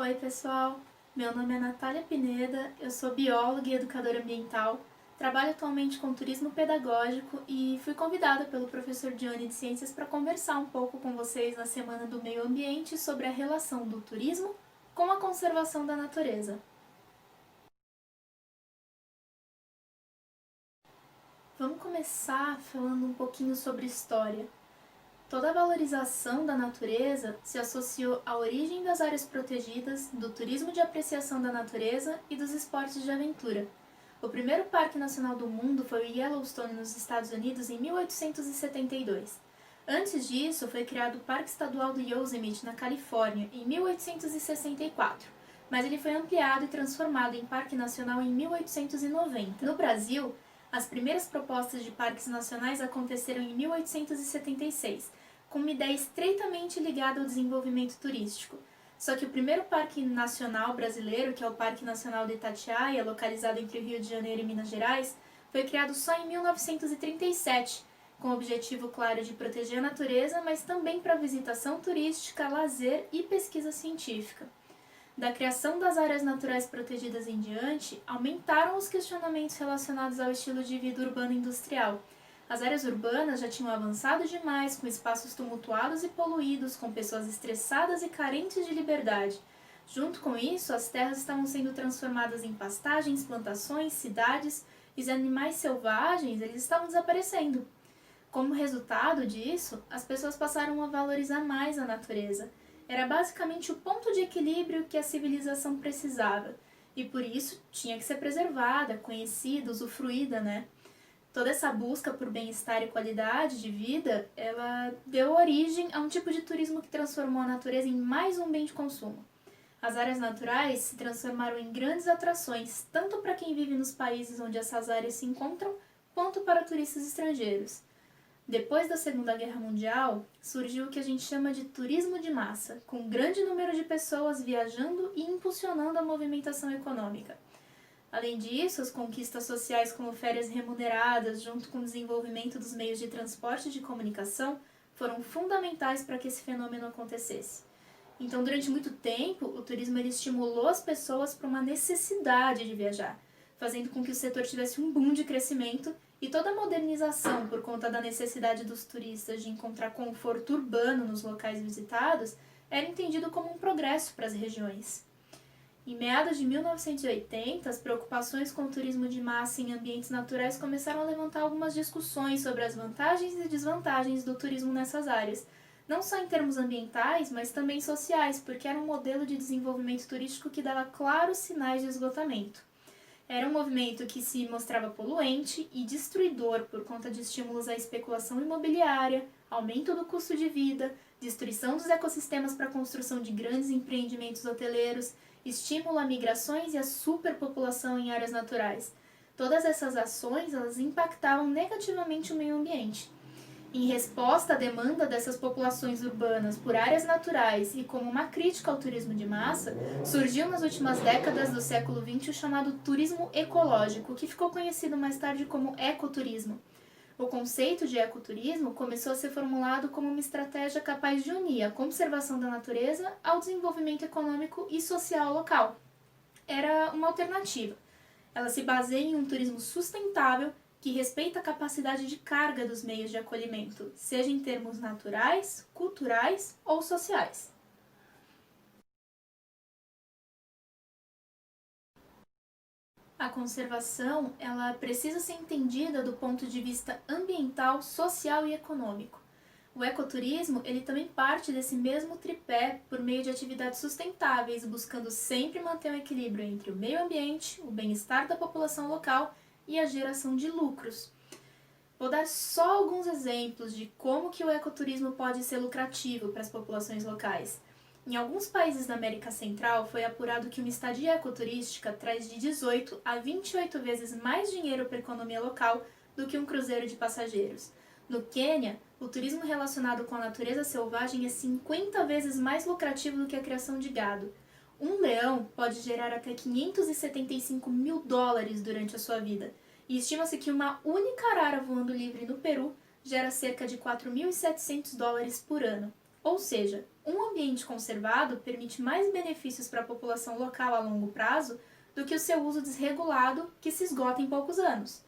Oi pessoal, meu nome é Natália Pineda, eu sou bióloga e educadora ambiental, trabalho atualmente com turismo pedagógico e fui convidada pelo professor Johnny de Ciências para conversar um pouco com vocês na Semana do Meio Ambiente sobre a relação do turismo com a conservação da natureza. Vamos começar falando um pouquinho sobre história. Toda a valorização da natureza se associou à origem das áreas protegidas, do turismo de apreciação da natureza e dos esportes de aventura. O primeiro parque nacional do mundo foi o Yellowstone, nos Estados Unidos, em 1872. Antes disso, foi criado o Parque Estadual do Yosemite, na Califórnia, em 1864, mas ele foi ampliado e transformado em Parque Nacional em 1890. No Brasil, as primeiras propostas de parques nacionais aconteceram em 1876, com uma ideia estreitamente ligada ao desenvolvimento turístico. Só que o primeiro parque nacional brasileiro, que é o Parque Nacional de Itatiaia, localizado entre o Rio de Janeiro e Minas Gerais, foi criado só em 1937, com o objetivo claro de proteger a natureza, mas também para visitação turística, lazer e pesquisa científica. Da criação das áreas naturais protegidas em diante, aumentaram os questionamentos relacionados ao estilo de vida urbano industrial. As áreas urbanas já tinham avançado demais, com espaços tumultuados e poluídos, com pessoas estressadas e carentes de liberdade. Junto com isso, as terras estavam sendo transformadas em pastagens, plantações, cidades, e os animais selvagens eles estavam desaparecendo. Como resultado disso, as pessoas passaram a valorizar mais a natureza. Era basicamente o ponto de equilíbrio que a civilização precisava, e por isso tinha que ser preservada, conhecida, usufruída, né? Toda essa busca por bem-estar e qualidade de vida, ela deu origem a um tipo de turismo que transformou a natureza em mais um bem de consumo. As áreas naturais se transformaram em grandes atrações, tanto para quem vive nos países onde essas áreas se encontram, quanto para turistas estrangeiros. Depois da Segunda Guerra Mundial, surgiu o que a gente chama de turismo de massa, com um grande número de pessoas viajando e impulsionando a movimentação econômica. Além disso, as conquistas sociais como férias remuneradas, junto com o desenvolvimento dos meios de transporte e de comunicação, foram fundamentais para que esse fenômeno acontecesse. Então, durante muito tempo, o turismo ele estimulou as pessoas para uma necessidade de viajar, fazendo com que o setor tivesse um boom de crescimento, e toda a modernização por conta da necessidade dos turistas de encontrar conforto urbano nos locais visitados era entendido como um progresso para as regiões. Em meados de 1980, as preocupações com o turismo de massa em ambientes naturais começaram a levantar algumas discussões sobre as vantagens e desvantagens do turismo nessas áreas, não só em termos ambientais, mas também sociais, porque era um modelo de desenvolvimento turístico que dava claros sinais de esgotamento. Era um movimento que se mostrava poluente e destruidor por conta de estímulos à especulação imobiliária, aumento do custo de vida, destruição dos ecossistemas para a construção de grandes empreendimentos hoteleiros, estímulo a migrações e a superpopulação em áreas naturais. Todas essas ações elas impactavam negativamente o meio ambiente. Em resposta à demanda dessas populações urbanas por áreas naturais e como uma crítica ao turismo de massa, surgiu nas últimas décadas do século XX o chamado turismo ecológico, que ficou conhecido mais tarde como ecoturismo. O conceito de ecoturismo começou a ser formulado como uma estratégia capaz de unir a conservação da natureza ao desenvolvimento econômico e social local. Era uma alternativa. Ela se baseia em um turismo sustentável que respeita a capacidade de carga dos meios de acolhimento, seja em termos naturais, culturais ou sociais. A conservação, ela precisa ser entendida do ponto de vista ambiental, social e econômico. O ecoturismo, ele também parte desse mesmo tripé por meio de atividades sustentáveis, buscando sempre manter um equilíbrio entre o meio ambiente, o bem-estar da população local e a geração de lucros. Vou dar só alguns exemplos de como que o ecoturismo pode ser lucrativo para as populações locais. Em alguns países da América Central, foi apurado que uma estadia ecoturística traz de 18 a 28 vezes mais dinheiro para a economia local do que um cruzeiro de passageiros. No Quênia, o turismo relacionado com a natureza selvagem é 50 vezes mais lucrativo do que a criação de gado. Um leão pode gerar até 575 mil dólares durante a sua vida, e estima-se que uma única arara voando livre no Peru gera cerca de 4.700 dólares por ano. Ou seja, um ambiente conservado permite mais benefícios para a população local a longo prazo do que o seu uso desregulado que se esgota em poucos anos.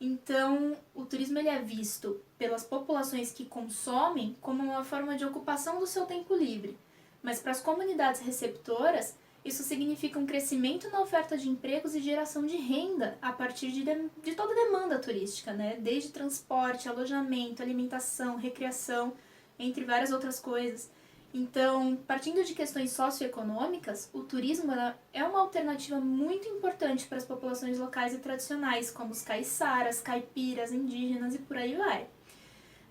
Então, o turismo ele é visto pelas populações que consomem como uma forma de ocupação do seu tempo livre, mas para as comunidades receptoras, isso significa um crescimento na oferta de empregos e geração de renda a partir de toda a demanda turística, né? Desde transporte, alojamento, alimentação, recreação, entre várias outras coisas. Então, partindo de questões socioeconômicas, o turismo é uma alternativa muito importante para as populações locais e tradicionais, como os caiçaras, caipiras, indígenas e por aí vai.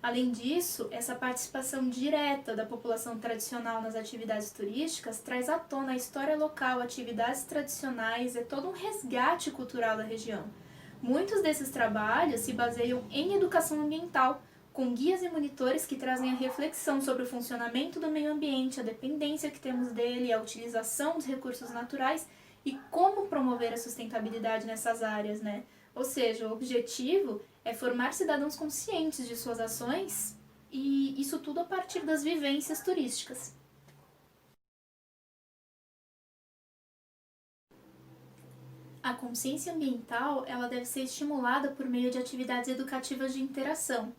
Além disso, essa participação direta da população tradicional nas atividades turísticas traz à tona a história local, atividades tradicionais, é todo um resgate cultural da região. Muitos desses trabalhos se baseiam em educação ambiental, com guias e monitores que trazem a reflexão sobre o funcionamento do meio ambiente, a dependência que temos dele, a utilização dos recursos naturais e como promover a sustentabilidade nessas áreas, né? Ou seja, o objetivo é formar cidadãos conscientes de suas ações e isso tudo a partir das vivências turísticas. A consciência ambiental ela deve ser estimulada por meio de atividades educativas de interação.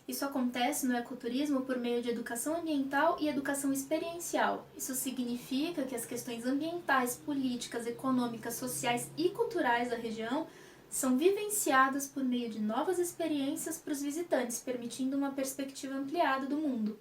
Isso acontece no ecoturismo por meio de educação ambiental e educação experiencial. Isso significa que as questões ambientais, políticas, econômicas, sociais e culturais da região são vivenciadas por meio de novas experiências para os visitantes, permitindo uma perspectiva ampliada do mundo.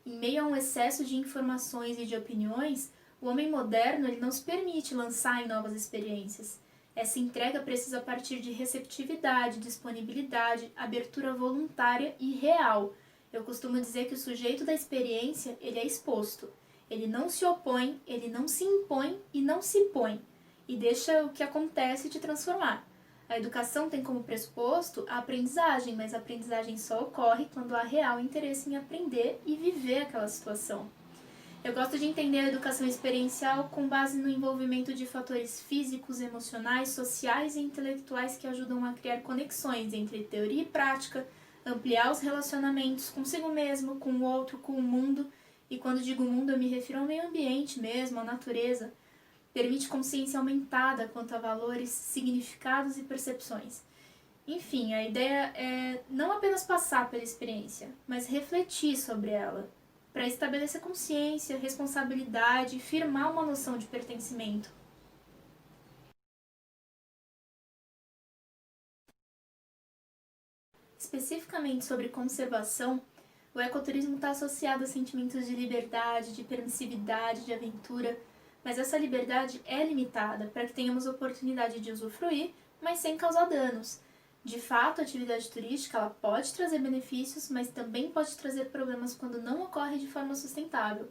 Em meio a um excesso de informações e de opiniões, o homem moderno ele não se permite lançar em novas experiências. Essa entrega precisa partir de receptividade, disponibilidade, abertura voluntária e real. Eu costumo dizer que o sujeito da experiência ele é exposto. Ele não se opõe, ele não se impõe e não se põe. E deixa o que acontece te transformar. A educação tem como pressuposto a aprendizagem, mas a aprendizagem só ocorre quando há real interesse em aprender e viver aquela situação. Eu gosto de entender a educação experiencial com base no envolvimento de fatores físicos, emocionais, sociais e intelectuais que ajudam a criar conexões entre teoria e prática, ampliar os relacionamentos consigo mesmo, com o outro, com o mundo, e quando digo mundo eu me refiro ao meio ambiente mesmo, à natureza. Permite consciência aumentada quanto a valores, significados e percepções. Enfim, a ideia é não apenas passar pela experiência, mas refletir sobre ela, para estabelecer consciência, responsabilidade e firmar uma noção de pertencimento. Especificamente sobre conservação, o ecoturismo está associado a sentimentos de liberdade, de permissividade, de aventura, mas essa liberdade é limitada para que tenhamos oportunidade de usufruir, mas sem causar danos. De fato, a atividade turística ela pode trazer benefícios, mas também pode trazer problemas quando não ocorre de forma sustentável.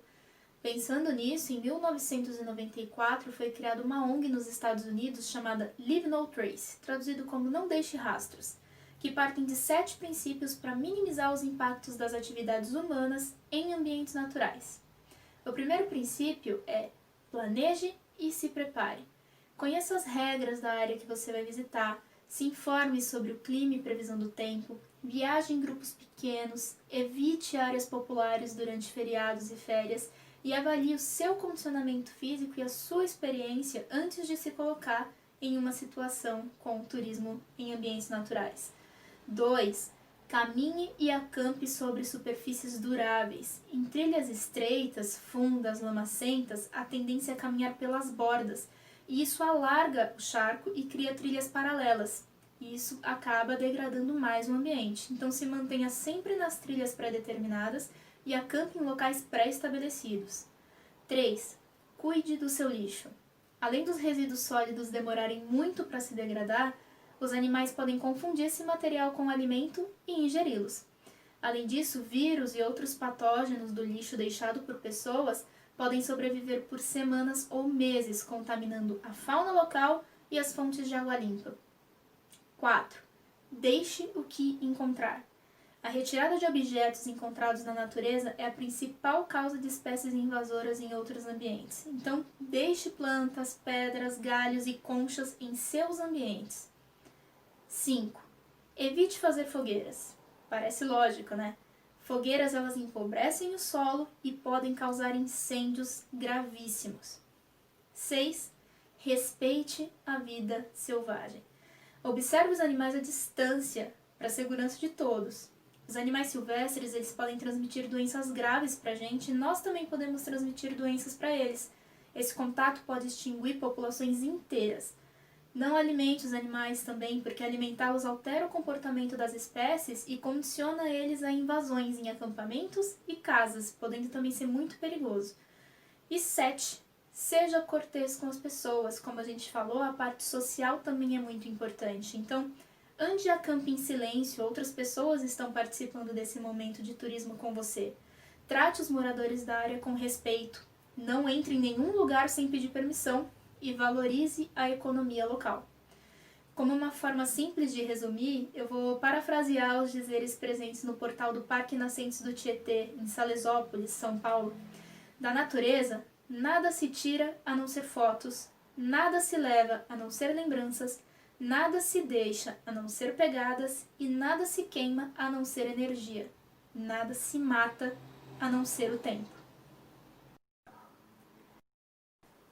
Pensando nisso, em 1994 foi criada uma ONG nos Estados Unidos chamada Leave No Trace, traduzido como Não Deixe Rastros, que partem de 7 princípios para minimizar os impactos das atividades humanas em ambientes naturais. O primeiro princípio é planeje e se prepare. Conheça as regras da área que você vai visitar, se informe sobre o clima e previsão do tempo, viaje em grupos pequenos, evite áreas populares durante feriados e férias e avalie o seu condicionamento físico e a sua experiência antes de se colocar em uma situação com turismo em ambientes naturais. 2. Caminhe e acampe sobre superfícies duráveis. Em trilhas estreitas, fundas, lamacentas, a tendência é caminhar pelas bordas, e isso alarga o charco e cria trilhas paralelas. E isso acaba degradando mais o ambiente. Então se mantenha sempre nas trilhas pré-determinadas e acampe em locais pré-estabelecidos. 3. Cuide do seu lixo. Além dos resíduos sólidos demorarem muito para se degradar, os animais podem confundir esse material com alimento e ingeri-los. Além disso, vírus e outros patógenos do lixo deixado por pessoas podem sobreviver por semanas ou meses, contaminando a fauna local e as fontes de água limpa. 4. Deixe o que encontrar. A retirada de objetos encontrados na natureza é a principal causa de espécies invasoras em outros ambientes. Então, deixe plantas, pedras, galhos e conchas em seus ambientes. 5. Evite fazer fogueiras. Parece lógico, né? Fogueiras elas empobrecem o solo e podem causar incêndios gravíssimos. 6. Respeite a vida selvagem. Observe os animais à distância para a segurança de todos. Os animais silvestres eles podem transmitir doenças graves para a gente e nós também podemos transmitir doenças para eles. Esse contato pode extinguir populações inteiras. Não alimente os animais também, porque alimentá-los altera o comportamento das espécies e condiciona eles a invasões em acampamentos e casas, podendo também ser muito perigoso. E 7. Seja cortês com as pessoas. Como a gente falou, a parte social também é muito importante. Então, ande e acampe em silêncio, outras pessoas estão participando desse momento de turismo com você. Trate os moradores da área com respeito. Não entre em nenhum lugar sem pedir permissão e valorize a economia local. Como uma forma simples de resumir, eu vou parafrasear os dizeres presentes no portal do Parque Nascentes do Tietê, em Salesópolis, São Paulo. Da natureza, nada se tira a não ser fotos, nada se leva a não ser lembranças, nada se deixa a não ser pegadas e nada se queima a não ser energia. Nada se mata a não ser o tempo.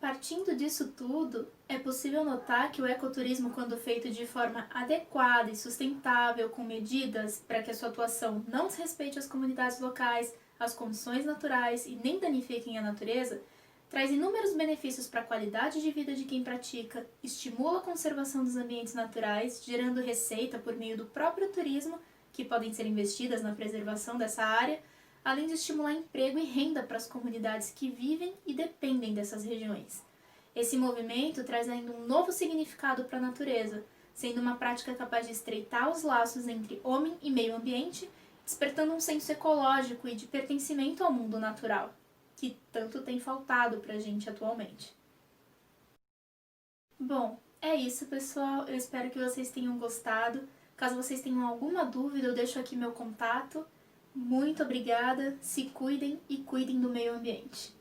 Partindo disso tudo, é possível notar que o ecoturismo, quando feito de forma adequada e sustentável, com medidas para que a sua atuação não desrespeite as comunidades locais, as condições naturais e nem danifiquem a natureza, traz inúmeros benefícios para a qualidade de vida de quem pratica, estimula a conservação dos ambientes naturais, gerando receita por meio do próprio turismo, que podem ser investidas na preservação dessa área, além de estimular emprego e renda para as comunidades que vivem e dependem dessas regiões. Esse movimento traz ainda um novo significado para a natureza, sendo uma prática capaz de estreitar os laços entre homem e meio ambiente, despertando um senso ecológico e de pertencimento ao mundo natural, que tanto tem faltado para a gente atualmente. Bom, é isso, pessoal. Eu espero que vocês tenham gostado. Caso vocês tenham alguma dúvida, eu deixo aqui meu contato. Muito obrigada, se cuidem e cuidem do meio ambiente.